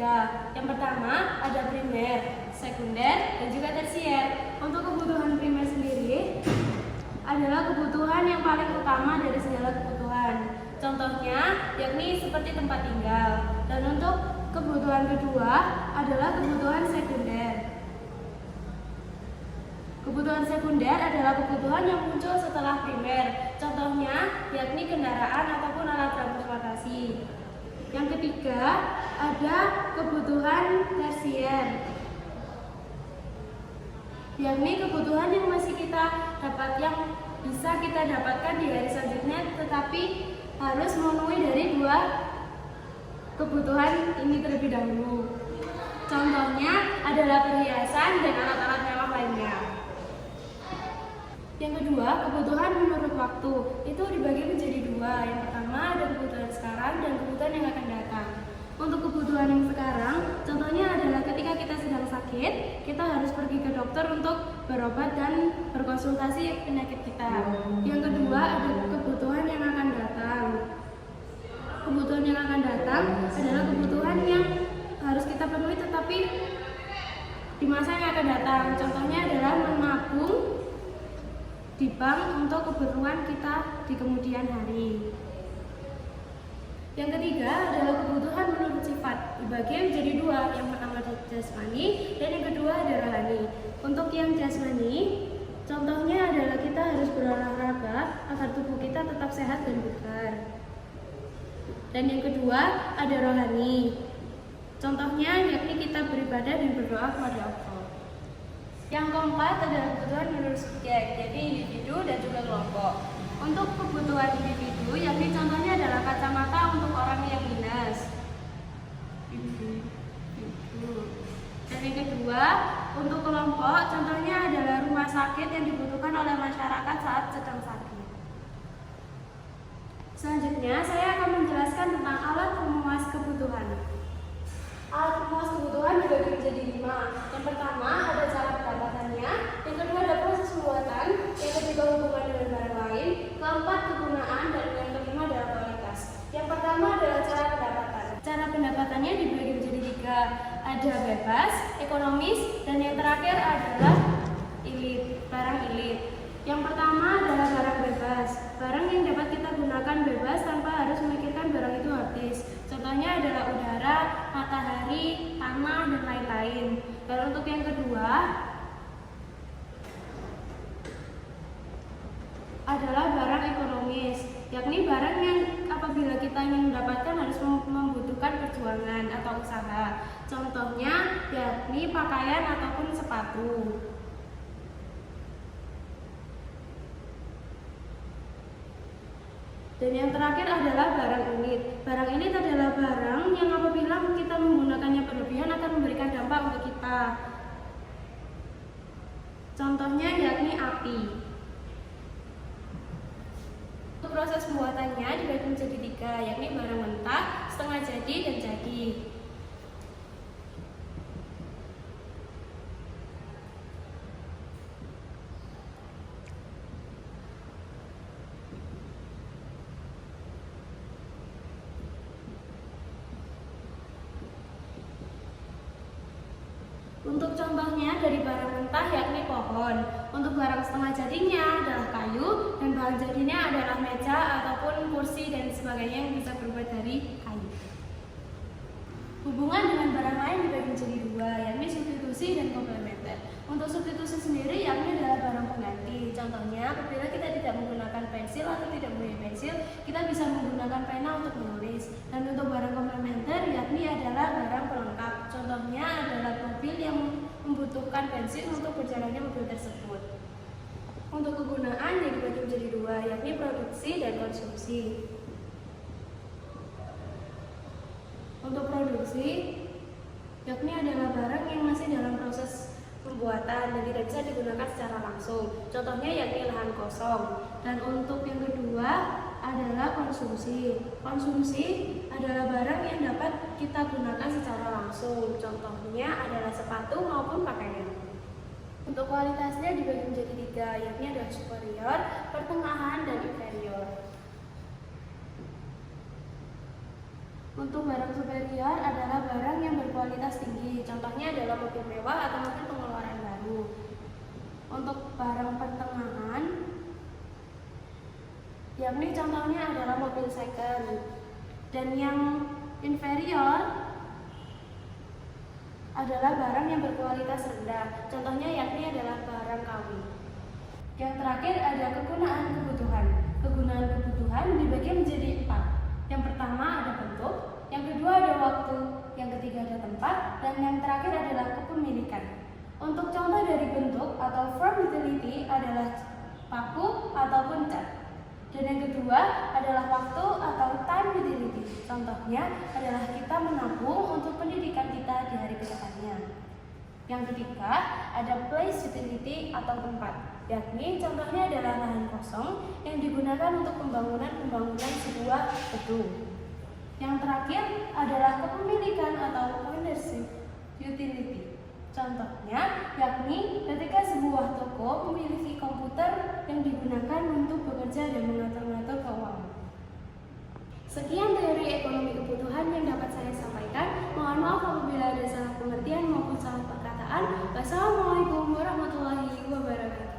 tiga. Yang pertama ada primer, sekunder, dan juga tersier. Untuk kebutuhan primer sendiri adalah kebutuhan yang paling utama dari segala kebutuhan. Contohnya yakni seperti tempat tinggal. Dan untuk kebutuhan kedua adalah kebutuhan sekunder. Kebutuhan sekunder adalah kebutuhan yang muncul setelah primer. Contohnya yakni kendaraan ataupun alat transportasi. Yang ketiga ada kebutuhan tersier, yakni kebutuhan yang masih yang bisa kita dapatkan di hari selanjutnya, tetapi harus memenuhi dari dua kebutuhan ini terlebih dahulu. Contohnya adalah perhiasan dan alat-alat mewah lainnya. Yang kedua, kebutuhan menurut waktu itu dibagi menjadi dua. Yang pertama ada kebutuhan sekarang dan kebutuhan yang akan datang. Untuk kebutuhan yang sekarang, contohnya adalah ketika kita sedang sakit, kita harus pergi ke dokter untuk berobat dan berkonsultasi penyakit kita. Yang kedua ada kebutuhan yang akan datang. Kebutuhan yang akan datang adalah kebutuhan yang harus kita penuhi tetapi di masa yang akan datang. Contohnya adalah menabung di bank untuk keperluan kita di kemudian hari. Yang ketiga adalah kebutuhan menurut sifat, dibagi menjadi dua. Yang pertama jasmani dan yang kedua adalah rohani. Untuk yang jasmani, contohnya adalah kita harus berolahraga agar tubuh kita tetap sehat dan bugar. Dan yang kedua ada rohani. Contohnya yakni kita beribadah dan berdoa kepada Allah. Yang keempat adalah kebutuhan menurut subjek, jadi individu dan juga kelompok. Untuk kebutuhan individu, yakni contohnya adalah kacamata untuk orang yang minus. Dan yang kedua, untuk kelompok, contohnya adalah rumah sakit yang dibutuhkan oleh masyarakat saat sedang sakit. Selanjutnya, saya akan menjelaskan tentang alat pemuas kebutuhan. Alat pemuas kebutuhan dibagi menjadi 5. Yang pertama ada cara pendapatannya, yang kedua ada proses pembuatan, yang ketiga hubungan dengan barang lain, keempat kegunaan, dan yang kelima adalah kualitas. Yang pertama adalah cara pendapatan. Cara pendapatannya dibagi menjadi 3. Ada bebas, ekonomis, dan yang terakhir adalah ilit, barang ilit. Yang pertama adalah barang bebas, barang yang dapat kita gunakan bebas tanpa harus memikirkan barang itu habis. Contohnya adalah udara, matahari, tanah, dan lain-lain. Dan untuk yang kedua adalah barang ekonomis, yakni barang yang apabila kita ingin mendapatkan harus membutuhkan perjuangan atau usaha. Contohnya yakni pakaian ataupun sepatu. Dan yang terakhir adalah barang unit. Barang unit adalah barang yang apabila kita menggunakannya berlebihan akan memberikan dampak untuk kita. Contohnya yakni api. Untuk proses pembuatannya dibagi menjadi 3, yakni barang mentah, setengah jadi, dan jadi. Untuk contohnya dari barang mentah yakni pohon. Untuk barang setengah jadinya adalah kayu, dan bahan jadinya adalah meja ataupun kursi dan sebagainya yang bisa berbuat dari kayu. Hubungan dengan barang lain dibagi menjadi 2, yakni substitusi dan komplementer. Untuk substitusi sendiri yakni adalah barang pengganti. Contohnya apabila kita tidak menggunakan pensil atau tidak punya pensil, kita bisa menggunakan pena untuk menulis. Dan untuk barang komplementer yakni adalah barang pelengkap. Contohnya adalah mobil yang membutuhkan bensin untuk berjalannya mobil tersebut. Untuk kegunaan yang dibagi menjadi 2, yakni produksi dan konsumsi. Untuk produksi yakni adalah barang yang masih dalam proses pembuatan dan tidak bisa digunakan secara langsung. Contohnya yakni lahan kosong. Dan untuk yang kedua adalah konsumsi. Konsumsi adalah barang yang dapat kita gunakan secara langsung. Contohnya adalah sepatu maupun pakaian. Untuk kualitasnya dibagi menjadi 3, yakni adalah superior, pertengahan, dan inferior. Untuk barang superior adalah barang yang berkualitas tinggi, contohnya adalah mobil mewah atau mobil pengeluaran baru. Untuk barang pertengahan, yakni contohnya adalah mobil second. Dan yang inferior adalah barang yang berkualitas rendah, contohnya yakni adalah barang KW. Yang terakhir ada kegunaan kebutuhan. Kegunaan kebutuhan dibagi menjadi 4. Yang pertama ada bentuk, yang kedua ada waktu, yang ketiga ada tempat, dan yang terakhir adalah kepemilikan. Untuk contoh dari bentuk atau verb utility adalah paku ataupun cat. Dan yang kedua adalah waktu atau time utility. Contohnya adalah kita menabung untuk pendidikan kita di hari kedepannya. Yang ketiga ada place utility atau tempat, yakni contohnya adalah lahan kosong yang digunakan untuk pembangunan sebuah gedung. Yang terakhir adalah kepemilikan atau ownership utility. Contohnya yakni ketika sebuah toko memiliki komputer yang digunakan untuk bekerja dan mengatur-ngatur keuangan. Sekian teori ekonomi kebutuhan yang dapat saya sampaikan. Mohon maaf apabila ada salah pengertian maupun salah perkataan. Wassalamualaikum warahmatullahi wabarakatuh.